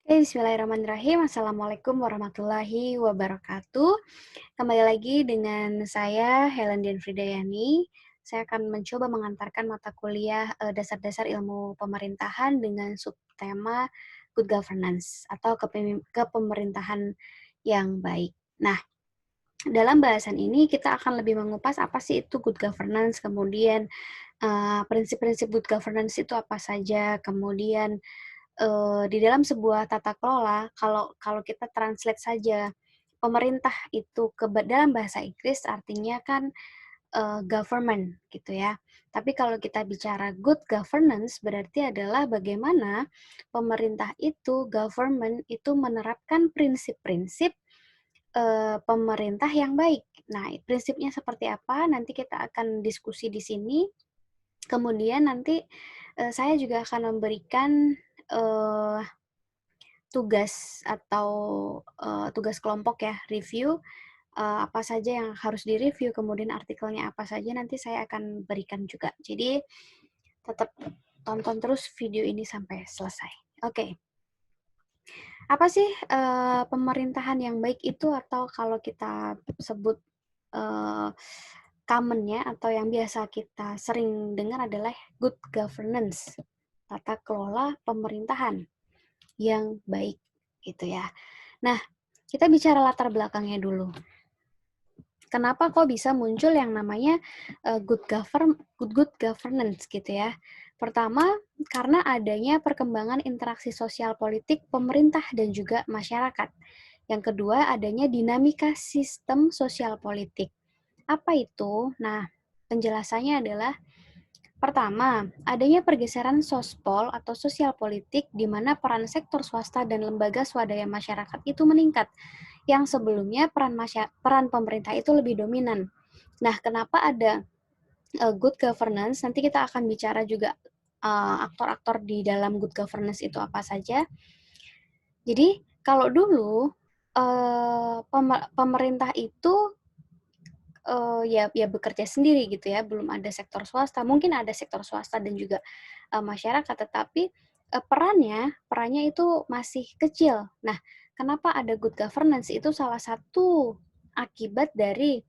Oke, bismillahirrahmanirrahim. Assalamualaikum warahmatullahi wabarakatuh. Kembali lagi dengan saya, Helen Dian Fridayani. Saya akan mencoba mengantarkan mata kuliah dasar-dasar ilmu pemerintahan dengan subtema Good Governance atau kepemerintahan yang baik. Nah, dalam bahasan ini kita akan lebih mengupas apa sih itu good governance, kemudian prinsip-prinsip good governance itu apa saja, kemudian di dalam sebuah tata kelola, kalau kalau kita translate saja pemerintah itu dalam bahasa Inggris artinya kan government gitu ya. Tapi kalau kita bicara good governance berarti adalah bagaimana pemerintah itu, government itu menerapkan prinsip-prinsip pemerintah yang baik. Nah, prinsipnya seperti apa? Nanti kita akan diskusi di sini. Kemudian nanti saya juga akan memberikan eh, tugas atau tugas kelompok ya, review apa saja yang harus direview, kemudian artikelnya apa saja nanti saya akan berikan juga. Jadi tetap tonton terus video ini sampai selesai. Oke, apa sih pemerintahan yang baik itu atau kalau kita sebut uh, common-nya atau yang biasa kita sering dengar adalah good governance, tata kelola pemerintahan yang baik gitu ya. Nah, kita bicara latar belakangnya dulu. Kenapa kok bisa muncul yang namanya good governance gitu ya? Pertama, karena adanya perkembangan interaksi sosial politik pemerintah dan juga masyarakat. Yang kedua, adanya dinamika sistem sosial politik. Apa itu? Nah, penjelasannya adalah pertama, adanya pergeseran sospol atau sosial politik di mana peran sektor swasta dan lembaga swadaya masyarakat itu meningkat, yang sebelumnya peran pemerintah itu lebih dominan. Nah, kenapa ada good governance? Nanti kita akan bicara juga aktor-aktor di dalam good governance itu apa saja. Jadi, kalau dulu pemerintah itu ya bekerja sendiri gitu ya, belum ada sektor swasta. Mungkin ada sektor swasta dan juga masyarakat, tetapi perannya itu masih kecil. Nah, kenapa ada good governance? Itu salah satu akibat dari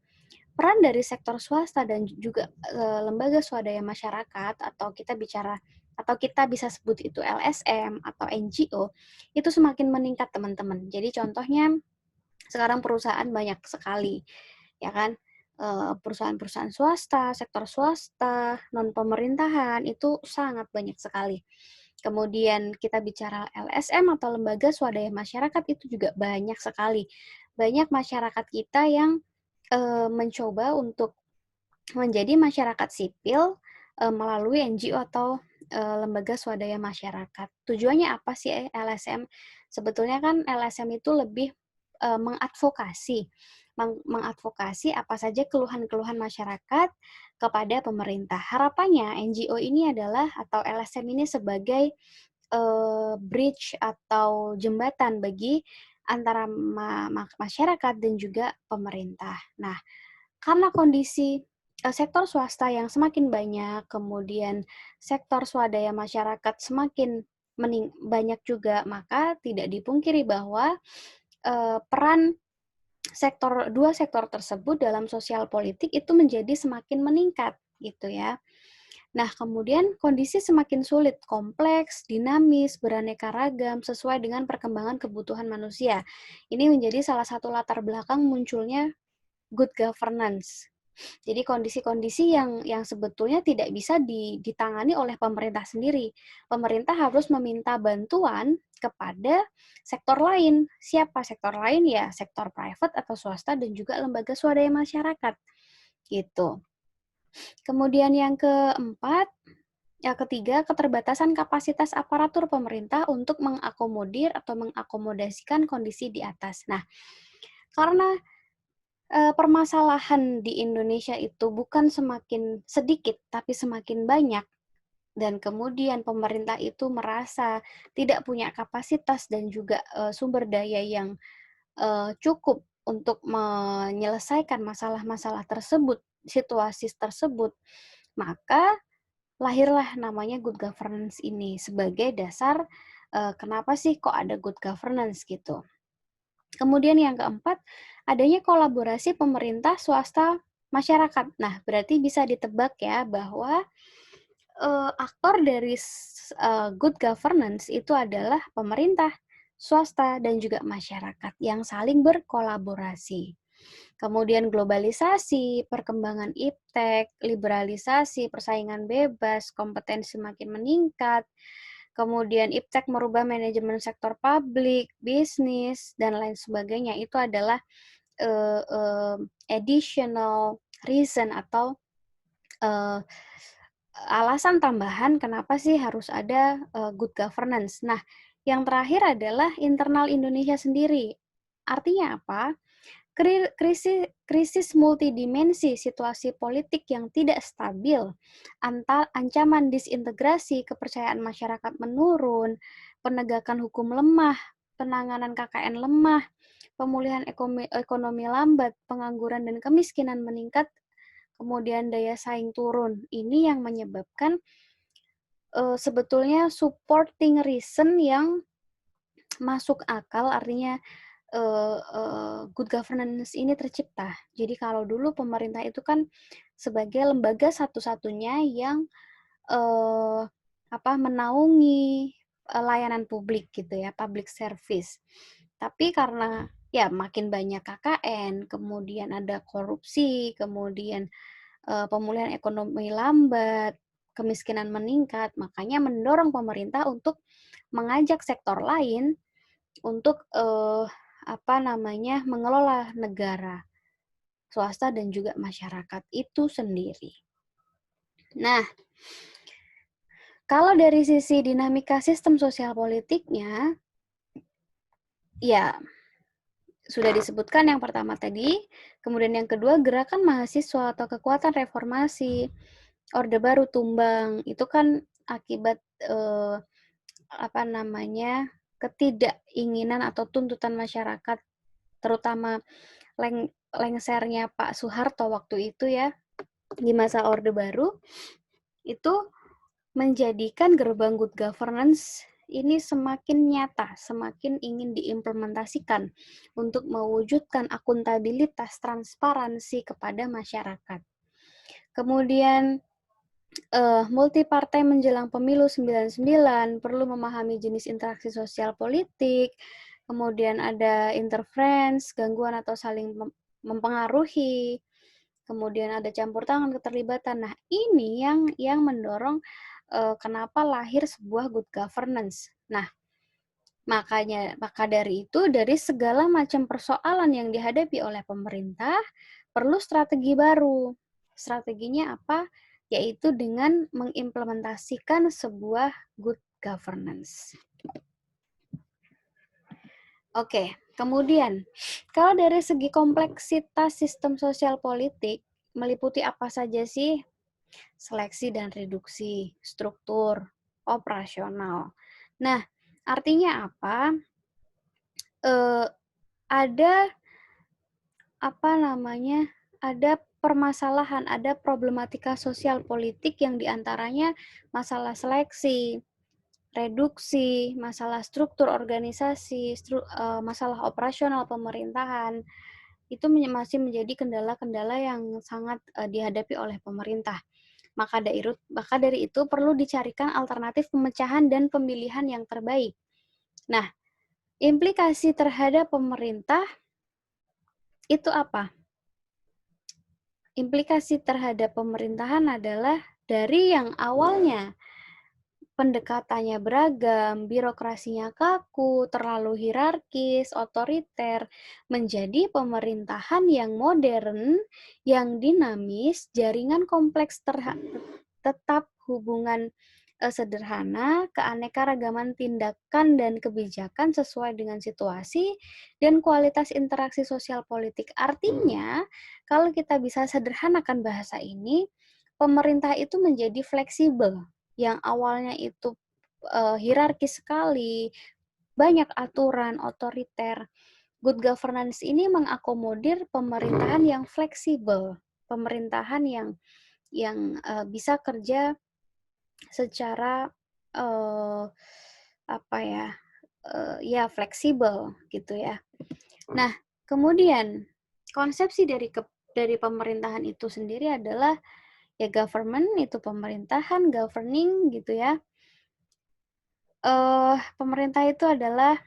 peran dari sektor swasta dan juga lembaga swadaya masyarakat atau kita bisa sebut itu LSM atau NGO itu semakin meningkat teman-teman. Jadi contohnya sekarang perusahaan banyak sekali, ya kan? Perusahaan-perusahaan swasta, sektor swasta, non pemerintahan itu sangat banyak sekali. Kemudian kita bicara LSM atau lembaga swadaya masyarakat itu juga banyak sekali. Banyak masyarakat kita yang mencoba untuk menjadi masyarakat sipil melalui NGO atau lembaga swadaya masyarakat. Tujuannya apa sih LSM? Sebetulnya kan LSM itu lebih mengadvokasi mengadvokasi apa saja keluhan-keluhan masyarakat kepada pemerintah. Harapannya NGO ini adalah atau LSM ini sebagai bridge atau jembatan bagi antara masyarakat dan juga pemerintah. Nah, karena kondisi sektor swasta yang semakin banyak, kemudian sektor swadaya masyarakat semakin banyak juga, maka tidak dipungkiri bahwa peran dua sektor tersebut dalam sosial politik itu menjadi semakin meningkat gitu ya. Nah, kemudian kondisi semakin sulit, kompleks, dinamis, beraneka ragam, sesuai dengan perkembangan kebutuhan manusia. Ini menjadi salah satu latar belakang munculnya good governance. Jadi kondisi-kondisi yang sebetulnya tidak bisa ditangani oleh pemerintah sendiri. Pemerintah harus meminta bantuan kepada sektor lain. Siapa sektor lain? Ya, sektor private atau swasta dan juga lembaga swadaya masyarakat. Gitu. Kemudian yang keempat, ketiga, keterbatasan kapasitas aparatur pemerintah untuk mengakomodir atau mengakomodasikan kondisi di atas. Nah, karena permasalahan di Indonesia itu bukan semakin sedikit, tapi semakin banyak. Dan kemudian pemerintah itu merasa tidak punya kapasitas dan juga sumber daya yang cukup untuk menyelesaikan masalah-masalah tersebut, situasi tersebut, maka lahirlah namanya good governance ini sebagai dasar kenapa sih kok ada good governance gitu. Kemudian yang keempat, adanya kolaborasi pemerintah, swasta, masyarakat. Nah, berarti bisa ditebak ya bahwa aktor dari good governance itu adalah pemerintah, swasta, dan juga masyarakat yang saling berkolaborasi. Kemudian globalisasi, perkembangan iptek, liberalisasi, persaingan bebas, kompetensi makin meningkat. Kemudian iptek merubah manajemen sektor publik, bisnis, dan lain sebagainya. Itu adalah additional reason atau uh, alasan tambahan kenapa sih harus ada good governance. Nah, yang terakhir adalah internal Indonesia sendiri. Artinya apa? Krisis multidimensi, situasi politik yang tidak stabil, ancaman disintegrasi, kepercayaan masyarakat menurun, penegakan hukum lemah, penanganan KKN lemah, pemulihan ekonomi lambat, pengangguran dan kemiskinan meningkat, kemudian daya saing turun. Ini yang menyebabkan sebetulnya supporting reason yang masuk akal, artinya good governance ini tercipta. Jadi kalau dulu pemerintah itu kan sebagai lembaga satu-satunya yang menaungi layanan publik gitu ya, public service. Tapi karena ya makin banyak KKN, kemudian ada korupsi, kemudian pemulihan ekonomi lambat, kemiskinan meningkat, makanya mendorong pemerintah untuk mengajak sektor lain untuk mengelola negara, swasta dan juga masyarakat itu sendiri. Nah, kalau dari sisi dinamika sistem sosial politiknya, ya sudah disebutkan yang pertama tadi, kemudian yang kedua gerakan mahasiswa atau kekuatan reformasi, Orde Baru tumbang, itu kan akibat ketidakinginan atau tuntutan masyarakat, terutama lengsernya Pak Soeharto waktu itu ya, di masa Orde Baru, itu menjadikan gerbang good governance ini semakin nyata, semakin ingin diimplementasikan untuk mewujudkan akuntabilitas, transparansi kepada masyarakat. Kemudian multi partai menjelang pemilu 99 perlu memahami jenis interaksi sosial politik, kemudian ada interference, gangguan atau saling mempengaruhi, kemudian ada campur tangan, keterlibatan. Nah, ini yang mendorong kenapa lahir sebuah good governance. Nah, maka dari itu, dari segala macam persoalan yang dihadapi oleh pemerintah, perlu strategi baru. Strateginya apa? Yaitu dengan mengimplementasikan sebuah good governance. Oke, kemudian kalau dari segi kompleksitas sistem sosial politik, meliputi apa saja sih? Seleksi dan reduksi, struktur, operasional. Nah, artinya apa? Ada ada permasalahan, ada problematika sosial politik yang diantaranya masalah seleksi, reduksi, masalah struktur organisasi, masalah operasional pemerintahan, itu masih menjadi kendala-kendala yang sangat dihadapi oleh pemerintah. Maka dari itu perlu dicarikan alternatif pemecahan dan pemilihan yang terbaik. Nah, implikasi terhadap pemerintah itu apa? Implikasi terhadap pemerintahan adalah dari yang awalnya pendekatannya beragam, birokrasinya kaku, terlalu hierarkis, otoriter, menjadi pemerintahan yang modern, yang dinamis, jaringan kompleks tetap hubungan sederhana, keanekaragaman tindakan dan kebijakan sesuai dengan situasi, dan kualitas interaksi sosial politik. Artinya, kalau kita bisa sederhanakan bahasa ini, pemerintah itu menjadi fleksibel, yang awalnya itu hierarkis sekali, banyak aturan, otoriter. Good governance ini mengakomodir pemerintahan yang fleksibel, pemerintahan yang bisa kerja secara apa ya, ya fleksibel gitu ya. Nah, kemudian konsepsi dari pemerintahan itu sendiri adalah ya government itu pemerintahan, governing gitu ya. Pemerintah itu adalah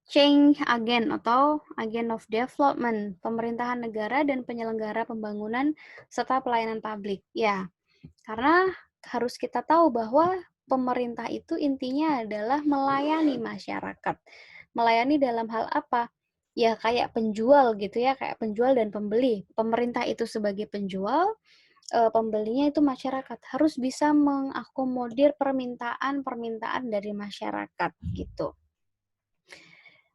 change agent atau agent of development, pemerintahan negara dan penyelenggara pembangunan serta pelayanan publik. Ya, karena harus kita tahu bahwa pemerintah itu intinya adalah melayani masyarakat. Melayani dalam hal apa? Ya kayak penjual gitu ya, kayak penjual dan pembeli. Pemerintah itu sebagai penjual, pembelinya itu masyarakat. Harus bisa mengakomodir permintaan-permintaan dari masyarakat gitu.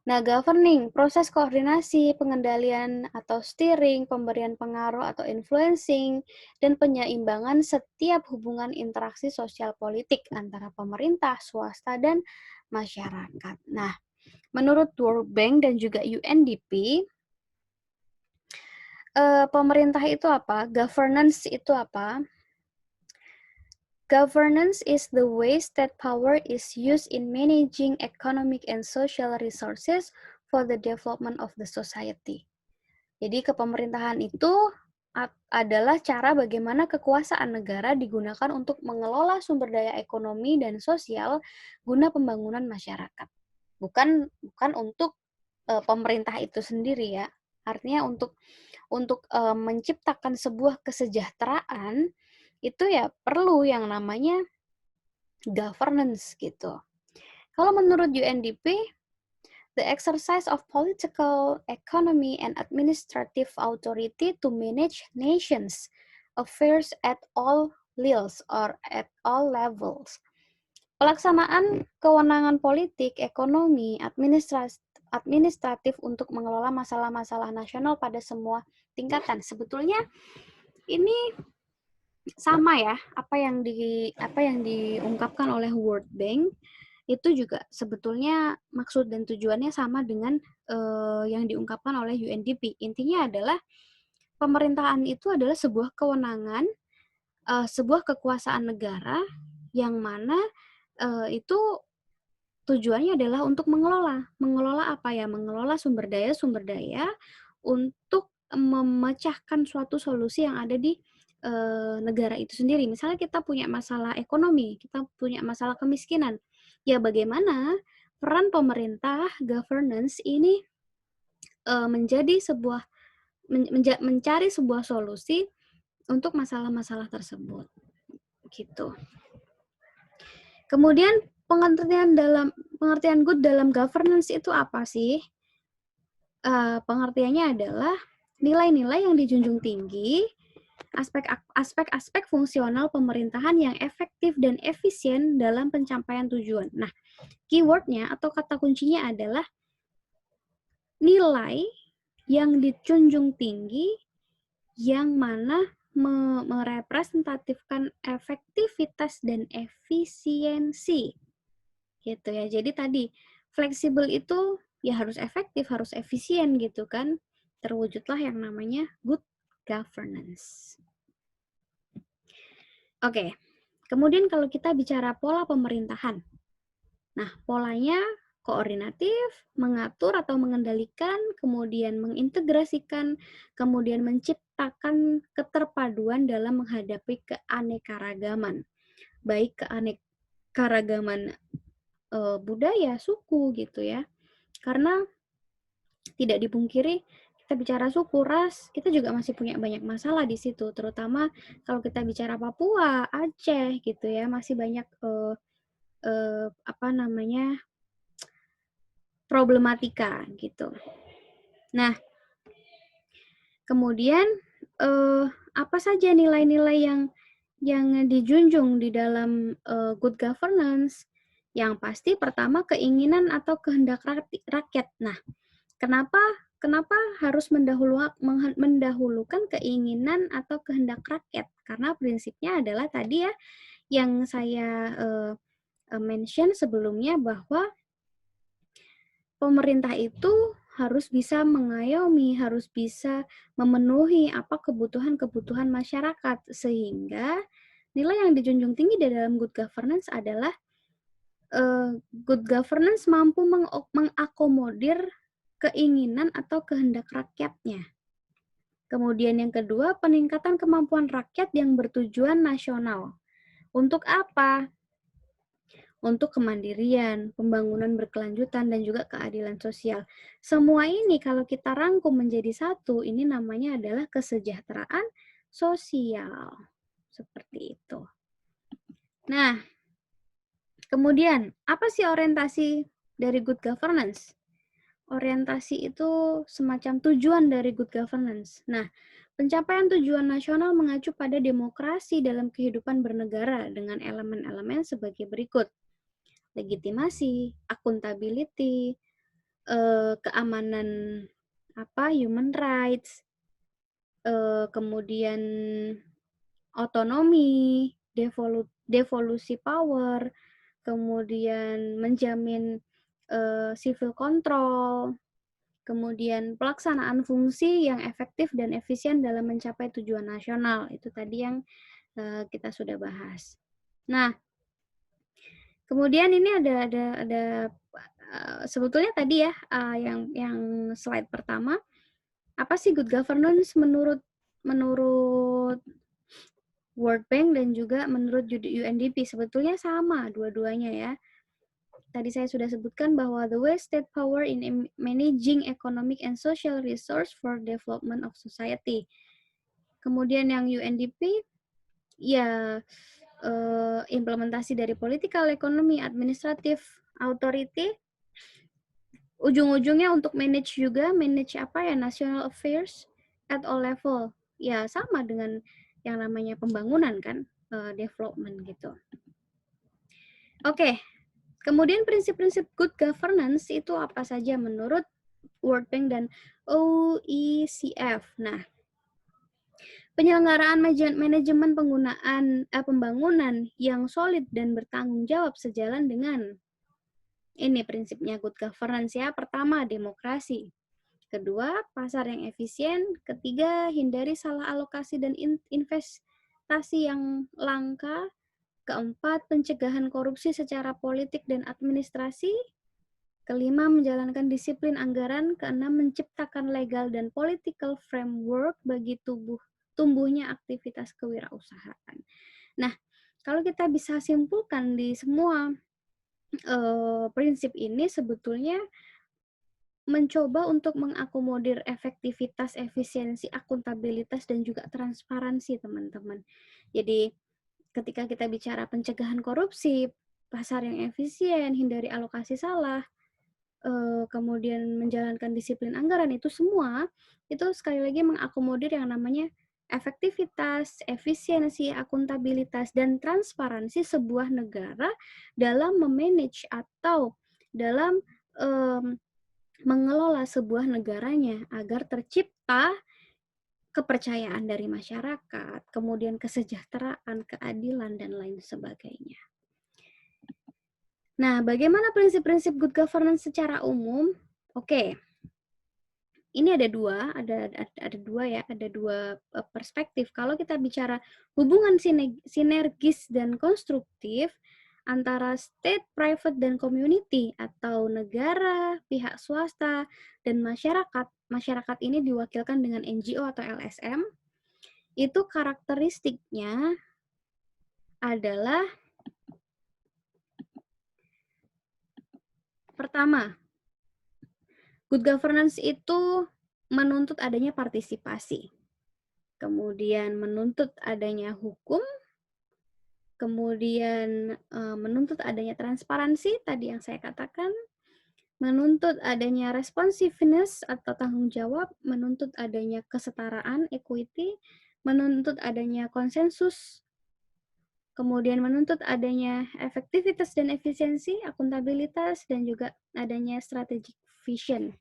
Nah, governing, proses koordinasi, pengendalian atau steering, pemberian pengaruh atau influencing, dan penyeimbangan setiap hubungan interaksi sosial politik antara pemerintah, swasta, dan masyarakat. Nah, menurut World Bank dan juga UNDP, pemerintah itu apa? Governance itu apa? Governance is the way state power is used in managing economic and social resources for the development of the society. Jadi kepemerintahan itu adalah cara bagaimana kekuasaan negara digunakan untuk mengelola sumber daya ekonomi dan sosial guna pembangunan masyarakat. Bukan untuk pemerintah itu sendiri ya. Artinya untuk menciptakan sebuah kesejahteraan itu ya perlu yang namanya governance gitu. Kalau menurut UNDP, the exercise of political, economy, and administrative authority to manage nations' affairs at all levels or at all levels. Pelaksanaan kewenangan politik, ekonomi, administratif untuk mengelola masalah-masalah nasional pada semua tingkatan. Sebetulnya ini sama ya, apa yang diungkapkan oleh World Bank itu juga sebetulnya maksud dan tujuannya sama dengan yang diungkapkan oleh UNDP. Intinya adalah pemerintahan itu adalah sebuah kewenangan, sebuah kekuasaan negara yang mana itu tujuannya adalah untuk mengelola apa ya? Mengelola sumber daya untuk memecahkan suatu solusi yang ada di negara itu sendiri. Misalnya kita punya masalah ekonomi, kita punya masalah kemiskinan, ya bagaimana peran pemerintah governance ini menjadi sebuah mencari sebuah solusi untuk masalah-masalah tersebut, gitu. Kemudian pengertian good dalam governance itu apa sih? Pengertiannya adalah nilai-nilai yang dijunjung tinggi, aspek-aspek fungsional pemerintahan yang efektif dan efisien dalam pencapaian tujuan. Nah, keywordnya atau kata kuncinya adalah nilai yang dijunjung tinggi yang mana merepresentatifkan efektivitas dan efisiensi. Gitu ya. Jadi tadi fleksibel itu ya harus efektif, harus efisien gitu kan. Terwujudlah yang namanya good governance. Oke. Kemudian kalau kita bicara pola pemerintahan. Nah, polanya koordinatif, mengatur atau mengendalikan, kemudian mengintegrasikan, kemudian menciptakan keterpaduan dalam menghadapi keanekaragaman. Baik keanekaragaman budaya, suku gitu ya. Karena tidak dipungkiri kita bicara suku, ras, kita juga masih punya banyak masalah di situ, terutama kalau kita bicara Papua, Aceh gitu ya, masih banyak apa namanya problematika gitu. Nah, kemudian apa saja nilai-nilai yang dijunjung di dalam good governance? Yang pasti pertama keinginan atau kehendak rakyat. Nah, kenapa harus mendahulukan keinginan atau kehendak rakyat? Karena prinsipnya adalah tadi ya yang saya mention sebelumnya bahwa pemerintah itu harus bisa mengayomi, harus bisa memenuhi apa kebutuhan-kebutuhan masyarakat, sehingga nilai yang dijunjung tinggi di dalam good governance adalah good governance mampu mengakomodir keinginan atau kehendak rakyatnya. Kemudian yang kedua, peningkatan kemampuan rakyat yang bertujuan nasional. Untuk apa? Untuk kemandirian, pembangunan berkelanjutan, dan juga keadilan sosial. Semua ini kalau kita rangkum menjadi satu, ini namanya adalah kesejahteraan sosial. Seperti itu. Nah, kemudian, apa sih orientasi dari good governance? Orientasi itu semacam tujuan dari good governance. Nah, pencapaian tujuan nasional mengacu pada demokrasi dalam kehidupan bernegara dengan elemen-elemen sebagai berikut. Legitimasi, accountability, keamanan human rights, kemudian otonomi, devolusi power, kemudian menjamin civil control, kemudian pelaksanaan fungsi yang efektif dan efisien dalam mencapai tujuan nasional. Itu tadi yang kita sudah bahas. Nah, kemudian ini ada sebetulnya tadi ya yang slide pertama, apa sih good governance menurut World Bank dan juga menurut UNDP? Sebetulnya sama dua-duanya ya. Tadi saya sudah sebutkan bahwa the way state power in managing economic and social resource for development of society. Kemudian yang UNDP, ya implementasi dari political economy, administrative authority, ujung-ujungnya untuk manage national affairs at all level. Ya sama dengan yang namanya pembangunan kan, development gitu. Oke. Kemudian prinsip-prinsip good governance itu apa saja menurut World Bank dan OECF. Nah, penyelenggaraan manajemen pembangunan yang solid dan bertanggung jawab sejalan dengan ini prinsipnya good governance ya. Pertama, demokrasi. Kedua, pasar yang efisien. Ketiga, hindari salah alokasi dan investasi yang langka. Keempat, pencegahan korupsi secara politik dan administrasi. Kelima, menjalankan disiplin anggaran. Keenam, menciptakan legal dan political framework bagi tumbuhnya aktivitas kewirausahaan. Nah, kalau kita bisa simpulkan di semua prinsip ini sebetulnya mencoba untuk mengakomodir efektivitas, efisiensi, akuntabilitas, dan juga transparansi, teman-teman. Jadi, ketika kita bicara pencegahan korupsi, pasar yang efisien, hindari alokasi salah, kemudian menjalankan disiplin anggaran, itu semua, itu sekali lagi mengakomodir yang namanya efektivitas, efisiensi, akuntabilitas, dan transparansi sebuah negara dalam memanage atau dalam mengelola sebuah negaranya agar tercipta kepercayaan dari masyarakat, kemudian kesejahteraan, keadilan, dan lain sebagainya. Nah, bagaimana prinsip-prinsip good governance secara umum? Oke, ini ada dua perspektif. Kalau kita bicara hubungan sinergis dan konstruktif antara state, private, dan community atau negara, pihak swasta, dan masyarakat. Masyarakat ini diwakilkan dengan NGO atau LSM. Itu karakteristiknya adalah pertama, good governance itu menuntut adanya partisipasi. Kemudian menuntut adanya hukum, kemudian menuntut adanya transparansi, tadi yang saya katakan, menuntut adanya responsiveness atau tanggung jawab, menuntut adanya kesetaraan, equity, menuntut adanya konsensus, kemudian menuntut adanya efektivitas dan efisiensi, akuntabilitas, dan juga adanya strategic vision.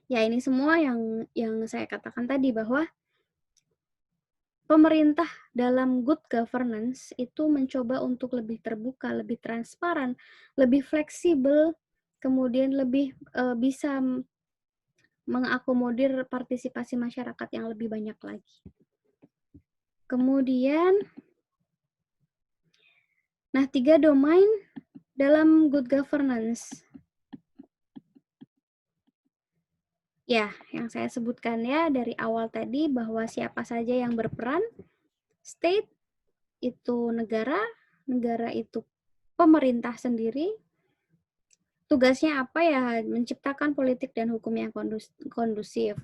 Ya, ini semua yang saya katakan tadi bahwa pemerintah dalam good governance itu mencoba untuk lebih terbuka, lebih transparan, lebih fleksibel, kemudian lebih bisa mengakomodir partisipasi masyarakat yang lebih banyak lagi. Kemudian, nah 3 domain dalam good governance, ya, yang saya sebutkan ya dari awal tadi bahwa siapa saja yang berperan, state itu negara, negara itu pemerintah sendiri, tugasnya apa ya? Menciptakan politik dan hukum yang kondusif.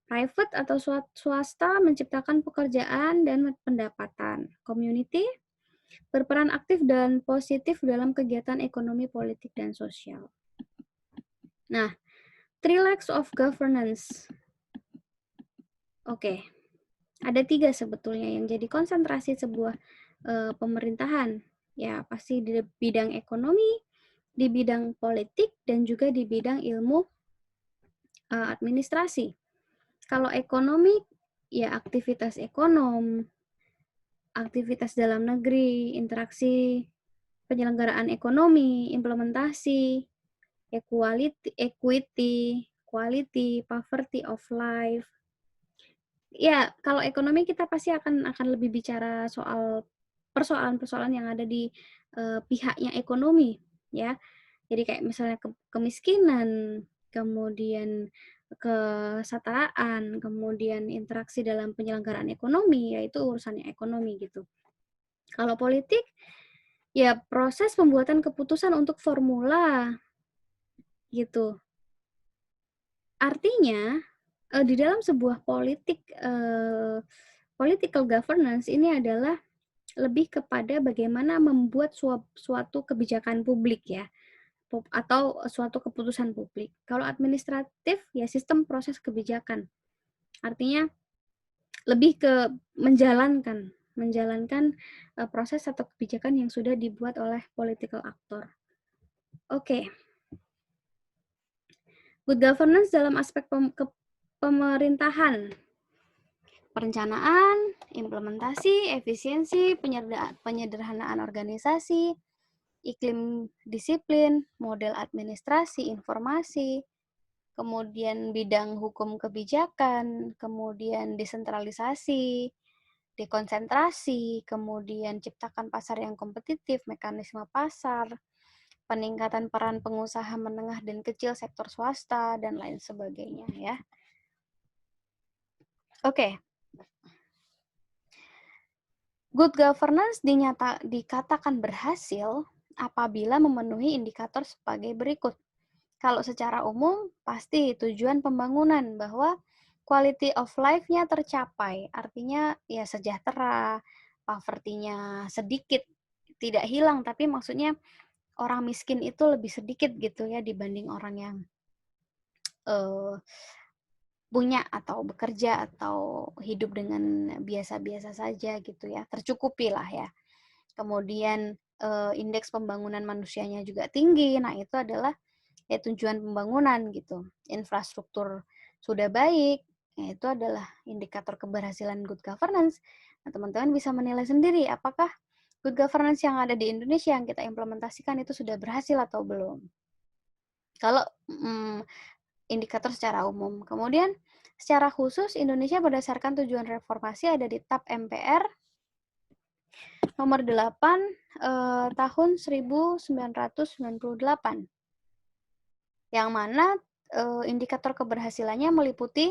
Private atau swasta menciptakan pekerjaan dan pendapatan. Community berperan aktif dan positif dalam kegiatan ekonomi, politik, dan sosial. Nah, three legs of governance. Oke, ada 3 sebetulnya yang jadi konsentrasi sebuah pemerintahan. Ya, pasti di bidang ekonomi, di bidang politik, dan juga di bidang ilmu administrasi. Kalau ekonomi, ya aktivitas ekonom, aktivitas dalam negeri, interaksi penyelenggaraan ekonomi, implementasi, equity, quality, poverty of life. Ya, kalau ekonomi kita pasti akan lebih bicara soal persoalan-persoalan yang ada di pihaknya ekonomi, ya. Jadi kayak misalnya kemiskinan, kemudian kesetaraan, kemudian interaksi dalam penyelenggaraan ekonomi, yaitu urusannya ekonomi gitu. Kalau politik, ya proses pembuatan keputusan untuk formula gitu. Artinya di dalam sebuah political governance ini adalah lebih kepada bagaimana membuat suatu kebijakan publik ya, atau suatu keputusan publik. Kalau administratif ya sistem proses kebijakan. Artinya lebih ke menjalankan proses atau kebijakan yang sudah dibuat oleh political actor. Oke. Good governance dalam aspek pemerintahan. Perencanaan, implementasi, efisiensi, penyederhanaan organisasi, iklim disiplin, model administrasi, informasi, kemudian bidang hukum kebijakan, kemudian desentralisasi, dekonsentrasi, kemudian ciptakan pasar yang kompetitif, mekanisme pasar, peningkatan peran pengusaha menengah dan kecil, sektor swasta, dan lain sebagainya ya. Oke. Good governance dikatakan berhasil apabila memenuhi indikator sebagai berikut. Kalau secara umum, pasti tujuan pembangunan bahwa quality of life-nya tercapai. Artinya ya sejahtera, poverty-nya sedikit, tidak hilang, tapi maksudnya orang miskin itu lebih sedikit gitu ya dibanding orang yang punya atau bekerja atau hidup dengan biasa-biasa saja gitu ya, tercukupi lah ya. Kemudian indeks pembangunan manusianya juga tinggi, nah itu adalah ya tujuan pembangunan gitu. Infrastruktur sudah baik, ya itu adalah indikator keberhasilan good governance. Nah, teman-teman bisa menilai sendiri apakah good governance yang ada di Indonesia yang kita implementasikan itu sudah berhasil atau belum. Kalau indikator secara umum. Kemudian secara khusus Indonesia berdasarkan tujuan reformasi ada di TAP MPR nomor 8 tahun 1998. Yang mana indikator keberhasilannya meliputi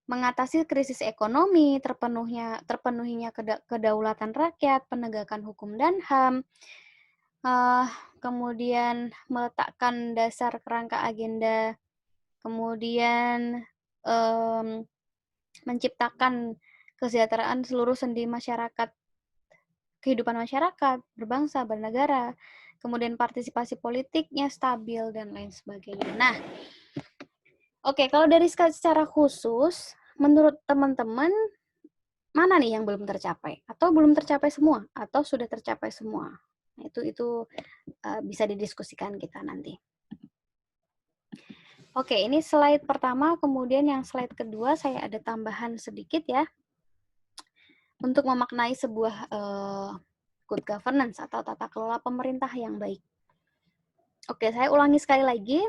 mengatasi krisis ekonomi, terpenuhinya kedaulatan rakyat, penegakan hukum dan HAM, kemudian meletakkan dasar kerangka agenda, kemudian menciptakan kesejahteraan seluruh sendi masyarakat, kehidupan masyarakat, berbangsa, bernegara, kemudian partisipasi politiknya stabil, dan lain sebagainya. Nah, oke, kalau dari secara khusus, menurut teman-teman, mana nih yang belum tercapai? Atau belum tercapai semua? Atau sudah tercapai semua? Nah, itu bisa didiskusikan kita nanti. Oke, ini slide pertama, kemudian yang slide kedua saya ada tambahan sedikit ya, untuk memaknai sebuah good governance atau tata kelola pemerintah yang baik. Oke, saya ulangi sekali lagi.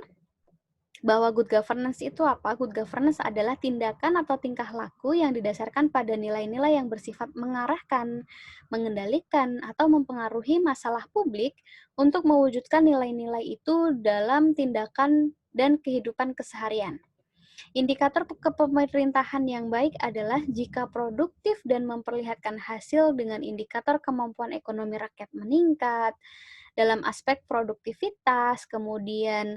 Bahwa good governance itu apa? Good governance adalah tindakan atau tingkah laku yang didasarkan pada nilai-nilai yang bersifat mengarahkan, mengendalikan, atau mempengaruhi masalah publik untuk mewujudkan nilai-nilai itu dalam tindakan dan kehidupan keseharian. Indikator kepemerintahan yang baik adalah jika produktif dan memperlihatkan hasil dengan indikator kemampuan ekonomi rakyat meningkat, dalam aspek produktivitas, kemudian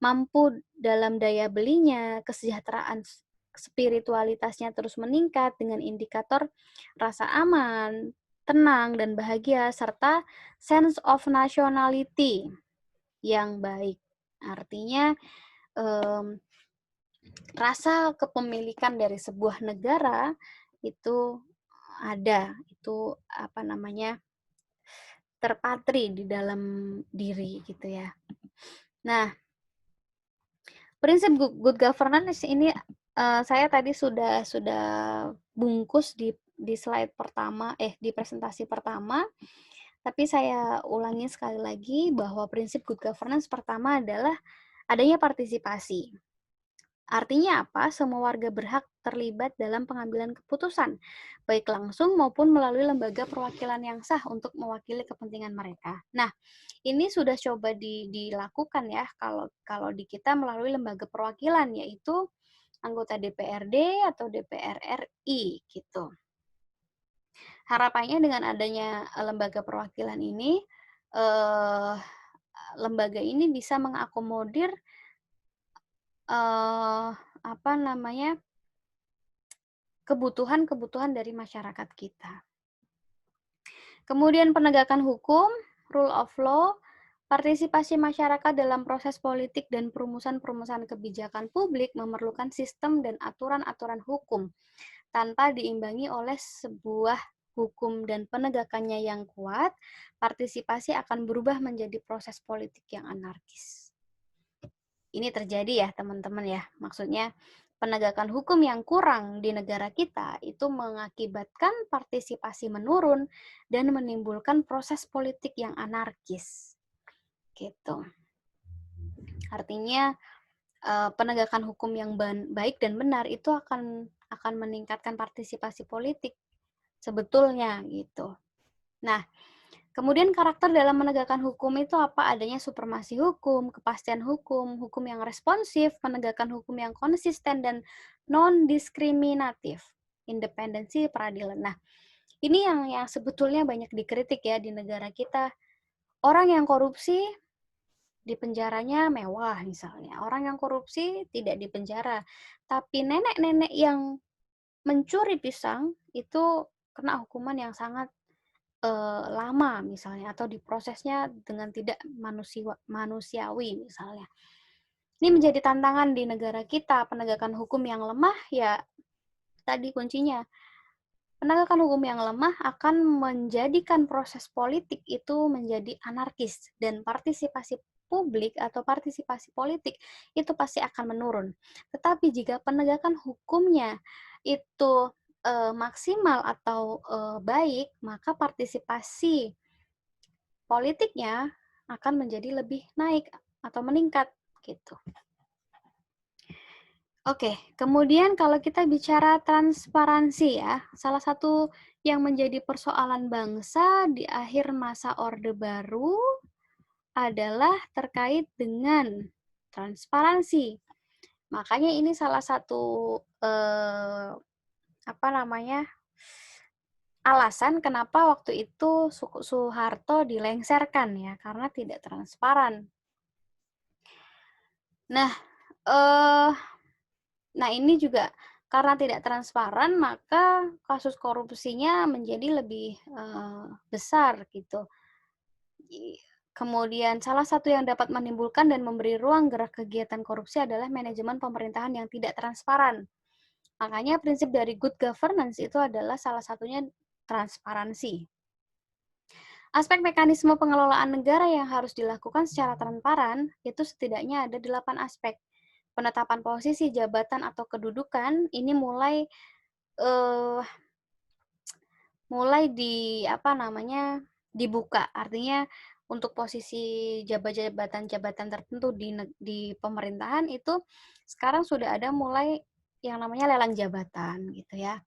mampu dalam daya belinya, kesejahteraan spiritualitasnya terus meningkat dengan indikator rasa aman, tenang, dan bahagia, serta sense of nationality yang baik. Artinya, rasa kepemilikan dari sebuah negara itu ada, itu apa namanya, terpatri di dalam diri gitu ya. Nah, prinsip good governance ini saya tadi sudah bungkus di slide pertama, di presentasi pertama, tapi saya ulangi sekali lagi bahwa prinsip good governance pertama adalah adanya partisipasi. Artinya apa? Semua warga berhak terlibat dalam pengambilan keputusan, baik langsung maupun melalui lembaga perwakilan yang sah untuk mewakili kepentingan mereka. Nah, ini sudah coba dilakukan ya kalau kalau di kita melalui lembaga perwakilan, yaitu anggota DPRD atau DPR RI gitu. Harapannya dengan adanya lembaga perwakilan ini, lembaga ini bisa mengakomodir apa namanya, kebutuhan-kebutuhan dari masyarakat kita. Kemudian penegakan hukum, rule of law, partisipasi masyarakat dalam proses politik dan perumusan-perumusan kebijakan publik memerlukan sistem dan aturan-aturan hukum tanpa diimbangi oleh sebuah hukum dan penegakannya yang kuat, partisipasi akan berubah menjadi proses politik yang anarkis. Ini terjadi ya teman-teman ya, maksudnya penegakan hukum yang kurang di negara kita itu mengakibatkan partisipasi menurun dan menimbulkan proses politik yang anarkis. Gitu. Artinya penegakan hukum yang baik dan benar itu akan meningkatkan partisipasi politik sebetulnya gitu. Nah, kemudian karakter dalam menegakkan hukum itu apa? Adanya supremasi hukum, kepastian hukum, hukum yang responsif, penegakan hukum yang konsisten dan non-diskriminatif, independensi peradilan. Nah, ini yang sebetulnya banyak dikritik ya di negara kita. Orang yang korupsi di penjaranya mewah misalnya. Orang yang korupsi tidak dipenjara. Tapi nenek-nenek yang mencuri pisang itu kena hukuman yang sangat lama misalnya, atau diprosesnya dengan tidak manusiawi misalnya. Ini menjadi tantangan di negara kita, penegakan hukum yang lemah ya tadi kuncinya. Penegakan hukum yang lemah akan menjadikan proses politik itu menjadi anarkis dan partisipasi publik atau partisipasi politik itu pasti akan menurun. Tetapi jika penegakan hukumnya itu maksimal atau baik, maka partisipasi politiknya akan menjadi lebih naik atau meningkat gitu. Oke, kemudian kalau kita bicara transparansi ya, salah satu yang menjadi persoalan bangsa di akhir masa Orde Baru adalah terkait dengan transparansi. Makanya ini salah satu apa namanya, alasan kenapa waktu itu Soeharto dilengsarkan ya, karena tidak transparan. Nah, ini juga karena tidak transparan, maka kasus korupsinya menjadi lebih besar gitu. Kemudian salah satu yang dapat menimbulkan dan memberi ruang gerak kegiatan korupsi adalah manajemen pemerintahan yang tidak transparan. Makanya prinsip dari good governance itu adalah salah satunya transparansi. Aspek mekanisme pengelolaan negara yang harus dilakukan secara transparan itu setidaknya ada 8 aspek. Penetapan posisi, jabatan, atau kedudukan ini mulai dibuka. Artinya untuk posisi jabatan-jabatan tertentu di pemerintahan itu sekarang sudah ada mulai yang namanya lelang jabatan gitu ya.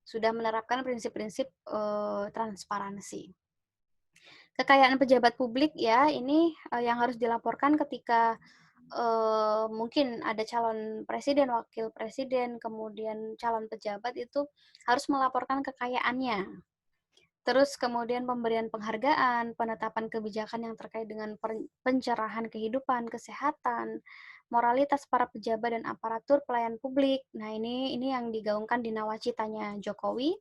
Sudah menerapkan prinsip-prinsip transparansi. Kekayaan pejabat publik ya, ini yang harus dilaporkan ketika mungkin ada calon presiden, wakil presiden, kemudian calon pejabat itu harus melaporkan kekayaannya. Terus kemudian pemberian penghargaan, penetapan kebijakan yang terkait dengan pencerahan kehidupan, kesehatan, moralitas para pejabat dan aparatur pelayan publik. Nah, ini yang digaungkan di nawacitanya Jokowi.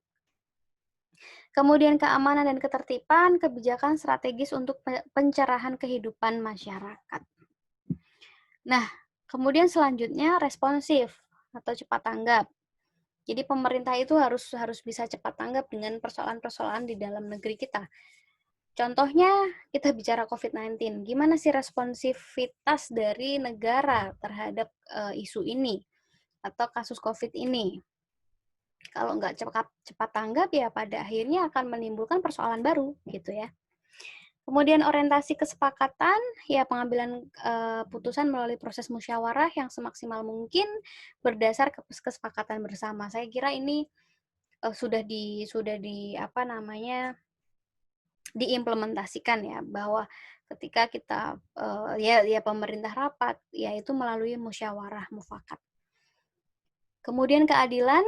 Kemudian keamanan dan ketertiban, kebijakan strategis untuk pencerahan kehidupan masyarakat. Nah, kemudian selanjutnya responsif atau cepat tanggap. Jadi pemerintah itu harus bisa cepat tanggap dengan persoalan-persoalan di dalam negeri kita. Contohnya kita bicara COVID-19, gimana sih responsivitas dari negara terhadap isu ini atau kasus COVID ini? Kalau nggak cepat tanggap ya pada akhirnya akan menimbulkan persoalan baru gitu ya. Kemudian orientasi kesepakatan, ya pengambilan putusan melalui proses musyawarah yang semaksimal mungkin berdasar kesepakatan bersama. Saya kira ini sudah di apa namanya diimplementasikan ya, bahwa ketika kita ya pemerintah rapat yaitu melalui musyawarah mufakat. Kemudian keadilan,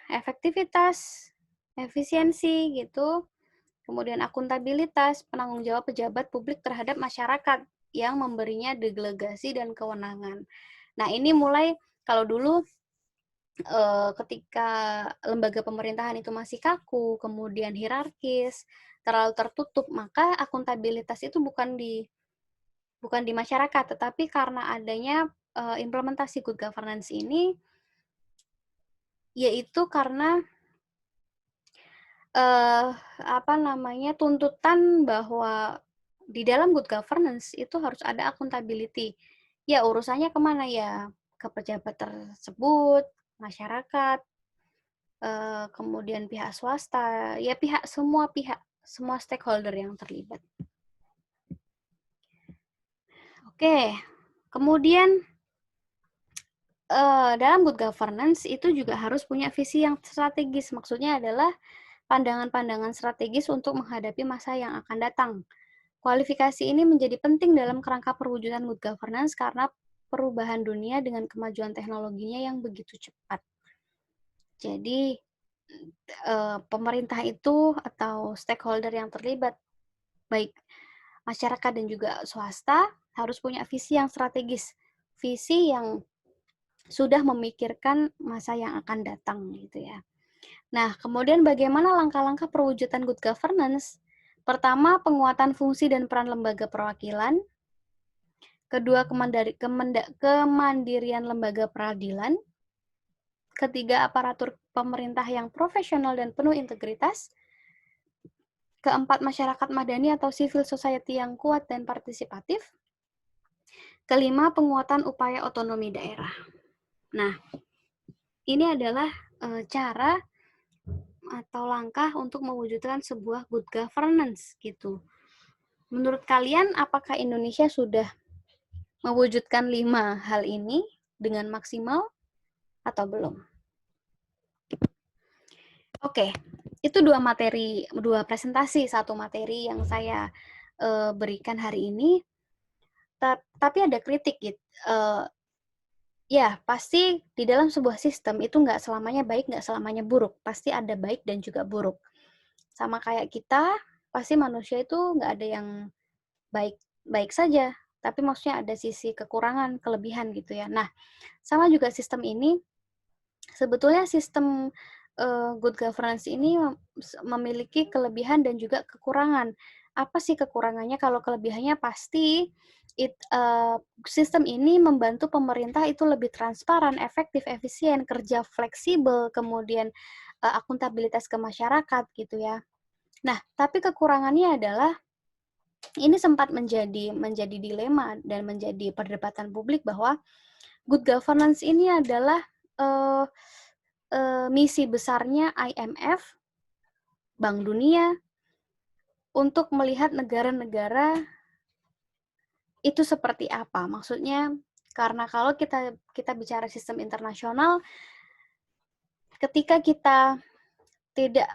efektivitas, efisiensi gitu. Kemudian akuntabilitas, penanggung jawab pejabat publik terhadap masyarakat yang memberinya delegasi dan kewenangan. Nah, ini mulai kalau dulu ketika lembaga pemerintahan itu masih kaku, kemudian hierarkis, terlalu tertutup, maka akuntabilitas itu bukan di masyarakat, tetapi karena adanya implementasi good governance ini, yaitu karena tuntutan bahwa di dalam good governance itu harus ada accountability. Ya, urusannya kemana ya? Ke pejabat tersebut, masyarakat, kemudian pihak swasta, ya semua pihak, semua stakeholder yang terlibat. Oke, kemudian dalam good governance itu juga harus punya visi yang strategis. Maksudnya adalah pandangan-pandangan strategis untuk menghadapi masa yang akan datang. Kualifikasi ini menjadi penting dalam kerangka perwujudan good governance karena perubahan dunia dengan kemajuan teknologinya yang begitu cepat. Jadi, pemerintah itu atau stakeholder yang terlibat, baik masyarakat dan juga swasta, harus punya visi yang strategis, visi yang sudah memikirkan masa yang akan datang gitu ya. Nah, kemudian bagaimana langkah-langkah perwujudan good governance? Pertama, penguatan fungsi dan peran lembaga perwakilan. Kedua, kemandirian lembaga peradilan. Ketiga, aparatur pemerintah yang profesional dan penuh integritas. Keempat, masyarakat madani atau civil society yang kuat dan partisipatif. Kelima, penguatan upaya otonomi daerah. Nah, ini adalah cara atau langkah untuk mewujudkan sebuah good governance gitu. Menurut kalian, apakah Indonesia sudah mewujudkan 5 hal ini dengan maksimal atau belum? Oke, itu dua presentasi, satu materi yang saya berikan hari ini. Tapi ada kritik gitu. Ya, pasti di dalam sebuah sistem itu nggak selamanya baik, nggak selamanya buruk. Pasti ada baik dan juga buruk. Sama kayak kita, pasti manusia itu nggak ada yang baik saja. Tapi maksudnya ada sisi kekurangan, kelebihan gitu ya. Nah, sama juga sistem ini, sebetulnya sistem good governance ini memiliki kelebihan dan juga kekurangan. Apa sih kekurangannya? Kalau kelebihannya pasti sistem ini membantu pemerintah itu lebih transparan, efektif, efisien, kerja fleksibel, kemudian akuntabilitas ke masyarakat gitu ya. Nah, tapi kekurangannya adalah ini sempat menjadi dilema dan menjadi perdebatan publik bahwa good governance ini adalah misi besarnya IMF, Bank Dunia, untuk melihat negara-negara itu seperti apa? Maksudnya, karena kalau kita bicara sistem internasional, ketika kita tidak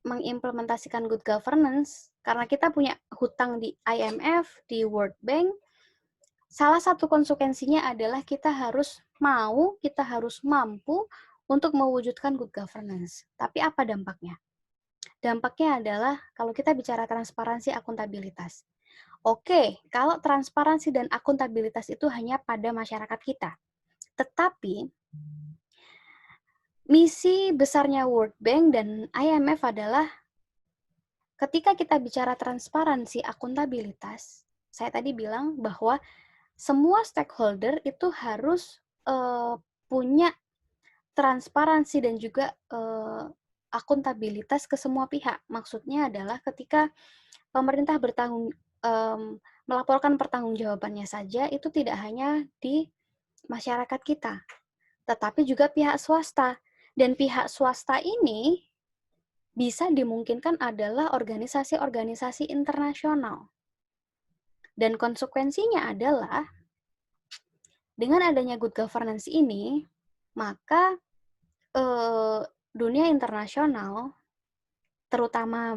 mengimplementasikan good governance, karena kita punya hutang di IMF, di World Bank, salah satu konsekuensinya adalah kita harus mampu untuk mewujudkan good governance. Tapi apa dampaknya? Dampaknya adalah kalau kita bicara transparansi, akuntabilitas. Oke, kalau transparansi dan akuntabilitas itu hanya pada masyarakat kita. Tetapi misi besarnya World Bank dan IMF adalah ketika kita bicara transparansi, akuntabilitas, saya tadi bilang bahwa semua stakeholder itu harus punya transparansi dan juga akuntabilitas ke semua pihak. Maksudnya adalah ketika pemerintah melaporkan pertanggungjawabannya saja, itu tidak hanya di masyarakat kita, tetapi juga pihak swasta. Dan pihak swasta ini bisa dimungkinkan adalah organisasi-organisasi internasional. Dan konsekuensinya adalah, dengan adanya good governance ini, maka dunia internasional, terutama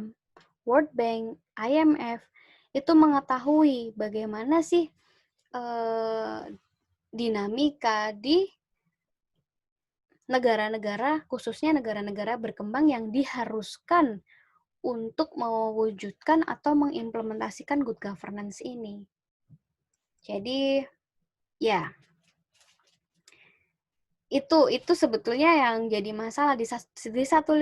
World Bank, IMF, itu mengetahui bagaimana sih dinamika di negara-negara, khususnya negara-negara berkembang yang diharuskan untuk mewujudkan atau mengimplementasikan good governance ini. Jadi, ya, itu sebetulnya yang jadi masalah. Di satu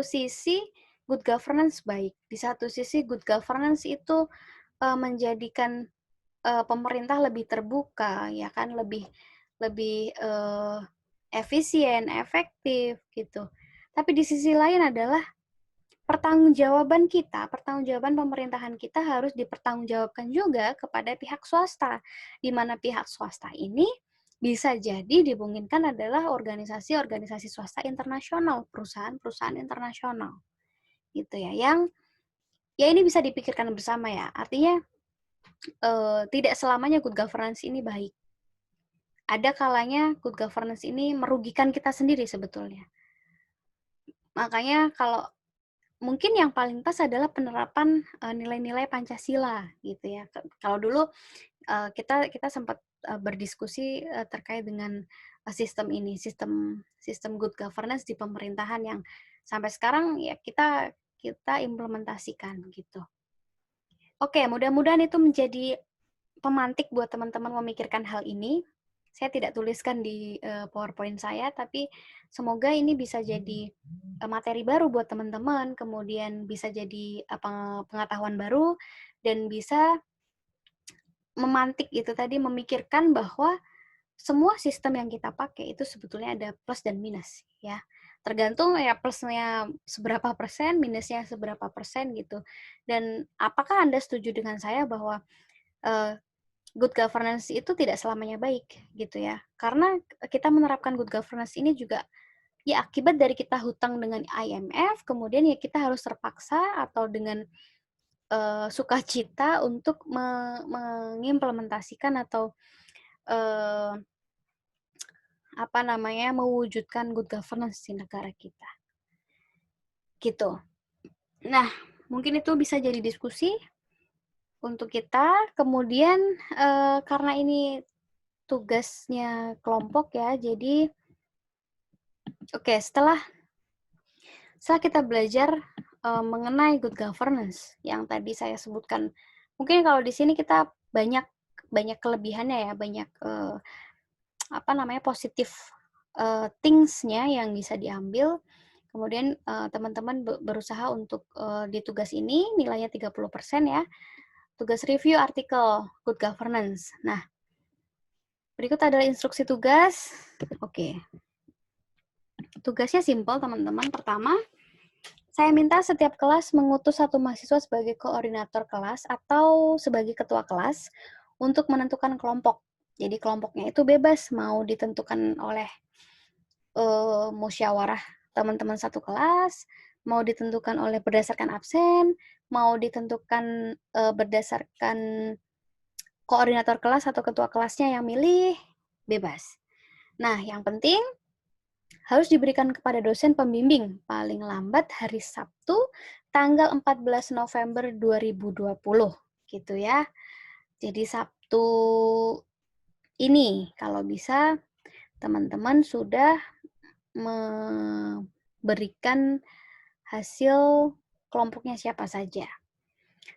sisi good governance baik, di satu sisi good governance itu menjadikan pemerintah lebih terbuka, ya kan, lebih efisien, efektif gitu. Tapi di sisi lain adalah pertanggungjawaban pemerintahan kita harus dipertanggungjawabkan juga kepada pihak swasta, di mana pihak swasta ini bisa jadi dimungkinkan adalah organisasi-organisasi swasta internasional, perusahaan-perusahaan internasional, gitu ya. Yang ya ini bisa dipikirkan bersama ya. Artinya tidak selamanya good governance ini baik. Ada kalanya good governance ini merugikan kita sendiri sebetulnya. Makanya kalau mungkin yang paling pas adalah penerapan nilai-nilai Pancasila gitu ya. Kalau dulu kita sempat berdiskusi terkait dengan sistem ini, sistem good governance di pemerintahan yang sampai sekarang ya kita implementasikan gitu. Oke, mudah-mudahan itu menjadi pemantik buat teman-teman memikirkan hal ini. Saya tidak tuliskan di PowerPoint saya, tapi semoga ini bisa jadi materi baru buat teman-teman, kemudian bisa jadi pengetahuan baru, dan bisa memantik itu tadi, memikirkan bahwa semua sistem yang kita pakai itu sebetulnya ada plus dan minus, ya. Tergantung ya plusnya seberapa persen, minusnya seberapa persen gitu. Dan apakah Anda setuju dengan saya bahwa good governance itu tidak selamanya baik gitu ya? Karena kita menerapkan good governance ini juga ya akibat dari kita hutang dengan IMF, kemudian ya kita harus terpaksa atau dengan sukacita untuk mengimplementasikan atau mewujudkan good governance di negara kita. Gitu. Nah, mungkin itu bisa jadi diskusi untuk kita. Kemudian karena ini tugasnya kelompok ya, jadi setelah kita belajar mengenai good governance yang tadi saya sebutkan, mungkin kalau di sini kita banyak kelebihannya ya, banyak positif things-nya yang bisa diambil. Kemudian teman-teman berusaha untuk di tugas ini nilainya 30% ya. Tugas review artikel good governance. Nah, berikut adalah instruksi tugas. Oke. Tugasnya simpel, teman-teman. Pertama, saya minta setiap kelas mengutus satu mahasiswa sebagai koordinator kelas atau sebagai ketua kelas untuk menentukan kelompok. Jadi kelompoknya itu bebas, mau ditentukan oleh musyawarah teman-teman satu kelas, mau ditentukan oleh berdasarkan absen, mau ditentukan berdasarkan koordinator kelas atau ketua kelasnya yang milih, bebas. Nah, yang penting harus diberikan kepada dosen pembimbing paling lambat hari Sabtu tanggal 14 November 2020 gitu ya. Jadi Sabtu ini kalau bisa teman-teman sudah memberikan hasil kelompoknya siapa saja.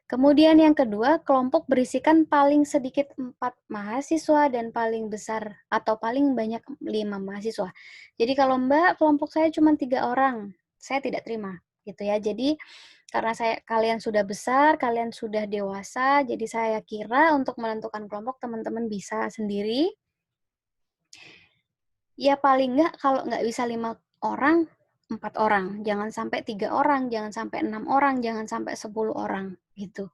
Kemudian yang kedua, kelompok berisikan paling sedikit 4 mahasiswa dan paling besar atau paling banyak 5 mahasiswa. Jadi kalau Mbak, kelompok saya cuma 3 orang, saya tidak terima gitu ya. Jadi karena kalian sudah besar, kalian sudah dewasa, jadi saya kira untuk menentukan kelompok teman-teman bisa sendiri. Ya paling nggak kalau nggak bisa 5 orang, 4 orang. Jangan sampai 3 orang, jangan sampai 6 orang, jangan sampai 10 orang gitu.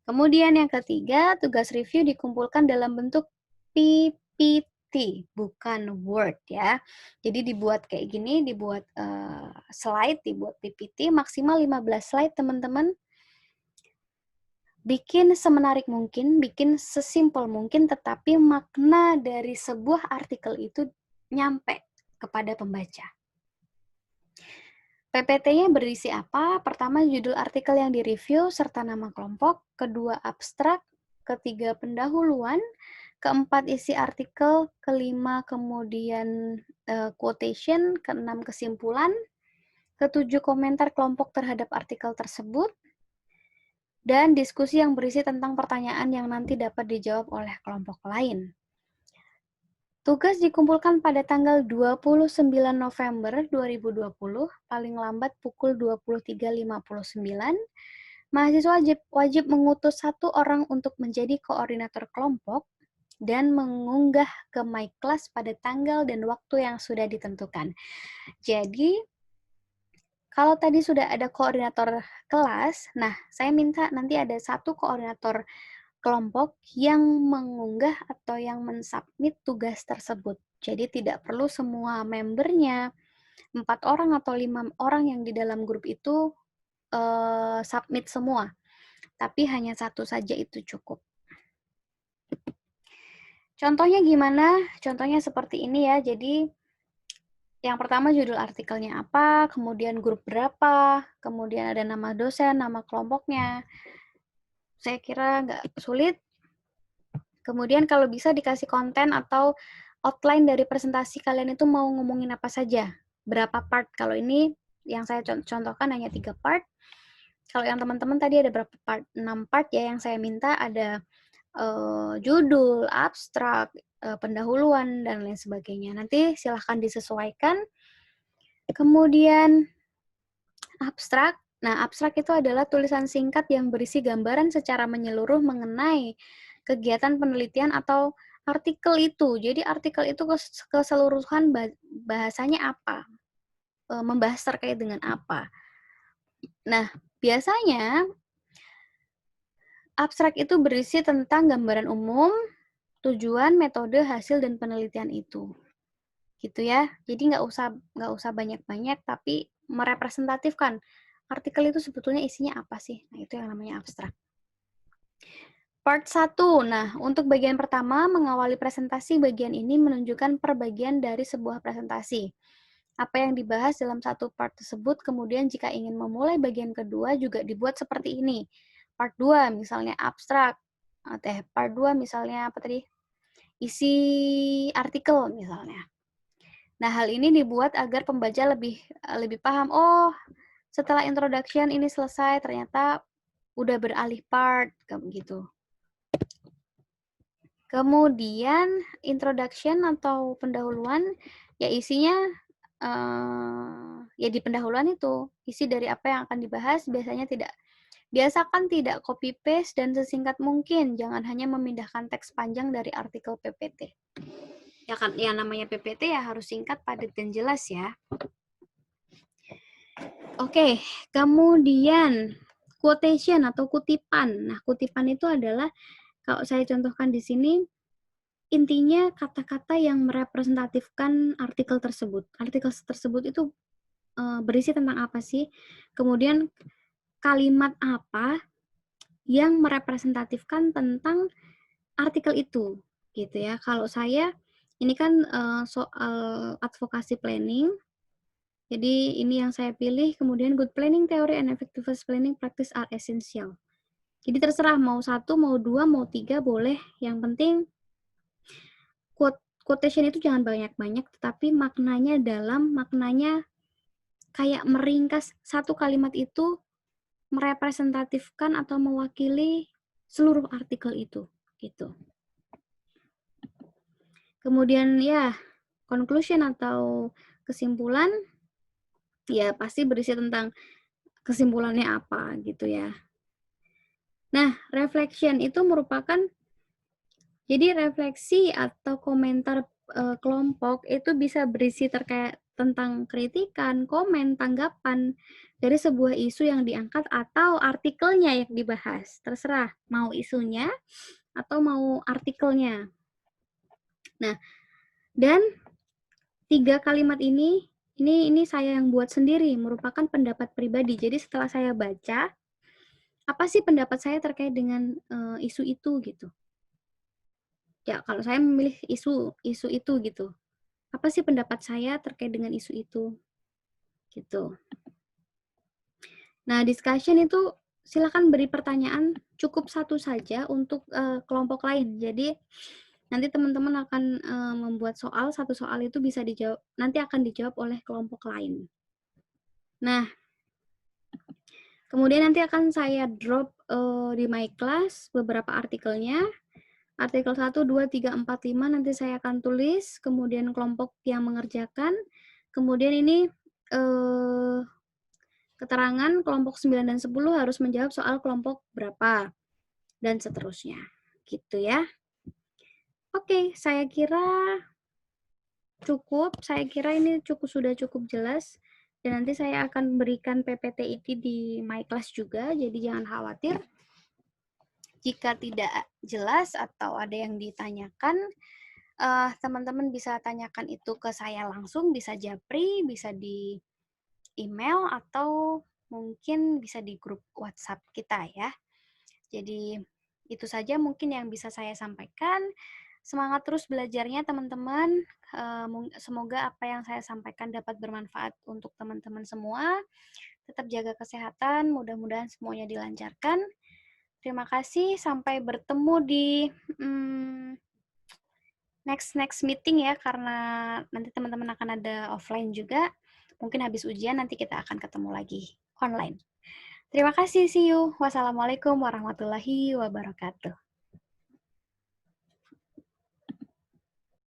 Kemudian yang ketiga, tugas review dikumpulkan dalam bentuk PPT, bukan Word ya. Jadi dibuat kayak gini, dibuat slide, dibuat PPT, maksimal 15 slide teman-teman. Bikin semenarik mungkin, bikin sesimpel mungkin, tetapi makna dari sebuah artikel itu nyampe kepada pembaca. PPT-nya berisi apa? Pertama, judul artikel yang direview serta nama kelompok. Kedua, abstrak. Ketiga, pendahuluan. Keempat, isi artikel. Kelima, kemudian quotation. Keenam, kesimpulan. Ketujuh, komentar kelompok terhadap artikel tersebut. Dan diskusi yang berisi tentang pertanyaan yang nanti dapat dijawab oleh kelompok lain. Tugas dikumpulkan pada tanggal 29 November 2020, paling lambat pukul 23.59. Mahasiswa wajib mengutus 1 orang untuk menjadi koordinator kelompok dan mengunggah ke My Class pada tanggal dan waktu yang sudah ditentukan. Jadi, kalau tadi sudah ada koordinator kelas, nah saya minta nanti ada 1 koordinator kelompok yang mengunggah atau yang mensubmit tugas tersebut. Jadi tidak perlu semua membernya, 4 orang atau 5 orang yang di dalam grup itu submit semua. Tapi hanya 1 saja itu cukup. Contohnya gimana? Contohnya seperti ini ya. Jadi yang pertama judul artikelnya apa, kemudian grup berapa, kemudian ada nama dosen, nama kelompoknya. Saya kira nggak sulit. Kemudian kalau bisa dikasih konten atau outline dari presentasi kalian itu mau ngomongin apa saja. Berapa part. Kalau ini yang saya contohkan hanya 3 part. Kalau yang teman-teman tadi ada berapa part? 6 part ya yang saya minta ada judul, abstrak, pendahuluan, dan lain sebagainya. Nanti silahkan disesuaikan. Kemudian abstrak. Nah, abstrak itu adalah tulisan singkat yang berisi gambaran secara menyeluruh mengenai kegiatan penelitian atau artikel itu. Jadi artikel itu keseluruhan bahasanya apa, membahas terkait dengan apa. Nah, biasanya abstrak itu berisi tentang gambaran umum, tujuan, metode, hasil, dan penelitian itu. Gitu ya. Jadi nggak usah banyak-banyak, tapi merepresentatifkan artikel itu sebetulnya isinya apa sih. Nah, itu yang namanya abstrak. Part 1. Nah, untuk bagian pertama, mengawali presentasi, bagian ini menunjukkan perbagian dari sebuah presentasi. Apa yang dibahas dalam satu part tersebut, kemudian jika ingin memulai bagian kedua juga dibuat seperti ini. Part 2 misalnya abstrak. Part 2 misalnya apa tadi? Isi artikel misalnya. Nah, hal ini dibuat agar pembaca lebih paham, oh, setelah introduction ini selesai, ternyata udah beralih part, kayak gitu. Kemudian introduction atau pendahuluan, ya isinya ya di pendahuluan itu, isi dari apa yang akan dibahas biasakan tidak copy paste dan sesingkat mungkin, jangan hanya memindahkan teks panjang dari artikel PPT. Ya kan, yang namanya PPT ya harus singkat, padat, dan jelas ya. Oke, kemudian quotation atau kutipan. Nah, kutipan itu adalah kalau saya contohkan di sini, intinya kata-kata yang merepresentatifkan artikel tersebut. Artikel tersebut itu berisi tentang apa sih? Kemudian kalimat apa yang merepresentatifkan tentang artikel itu, gitu ya. Kalau saya, ini kan soal advokasi planning, jadi ini yang saya pilih, kemudian good planning theory and effective planning practice are essential. Jadi terserah mau 1, mau 2, mau 3 boleh, yang penting quotation itu jangan banyak-banyak, tetapi maknanya kayak meringkas satu kalimat itu merepresentatifkan atau mewakili seluruh artikel itu, gitu. Kemudian ya, conclusion atau kesimpulan, ya pasti berisi tentang kesimpulannya apa, gitu ya. Nah, reflection itu merupakan, jadi refleksi atau komentar kelompok itu bisa berisi terkait tentang kritikan, komen, tanggapan dari sebuah isu yang diangkat atau artikelnya yang dibahas. Terserah mau isunya atau mau artikelnya. Nah, dan 3 kalimat ini saya yang buat sendiri, merupakan pendapat pribadi. Jadi setelah saya baca, apa sih pendapat saya terkait dengan isu itu gitu. Ya, kalau saya memilih isu itu gitu. Apa sih pendapat saya terkait dengan isu itu? Gitu. Nah, discussion itu silakan beri pertanyaan, cukup satu saja untuk kelompok lain. Jadi nanti teman-teman akan membuat soal, satu soal itu bisa dijawab, nanti akan dijawab oleh kelompok lain. Nah, kemudian nanti akan saya drop di my class beberapa artikelnya. Artikel 1, 2, 3, 4, 5 nanti saya akan tulis, kemudian kelompok yang mengerjakan, kemudian ini keterangan kelompok 9 dan 10 harus menjawab soal kelompok berapa, dan seterusnya. Gitu ya. Oke, saya kira cukup. Saya kira ini sudah cukup jelas. Dan nanti saya akan berikan PPT ini di my class juga, jadi jangan khawatir. Jika tidak jelas atau ada yang ditanyakan, teman-teman bisa tanyakan itu ke saya langsung, bisa japri, bisa di email, atau mungkin bisa di grup WhatsApp kita ya. Jadi itu saja mungkin yang bisa saya sampaikan. Semangat terus belajarnya teman-teman. Semoga apa yang saya sampaikan dapat bermanfaat untuk teman-teman semua. Tetap jaga kesehatan, mudah-mudahan semuanya dilancarkan. Terima kasih, sampai bertemu di next meeting ya, karena nanti teman-teman akan ada offline juga. Mungkin habis ujian nanti kita akan ketemu lagi online. Terima kasih, see you. Wassalamualaikum warahmatullahi wabarakatuh.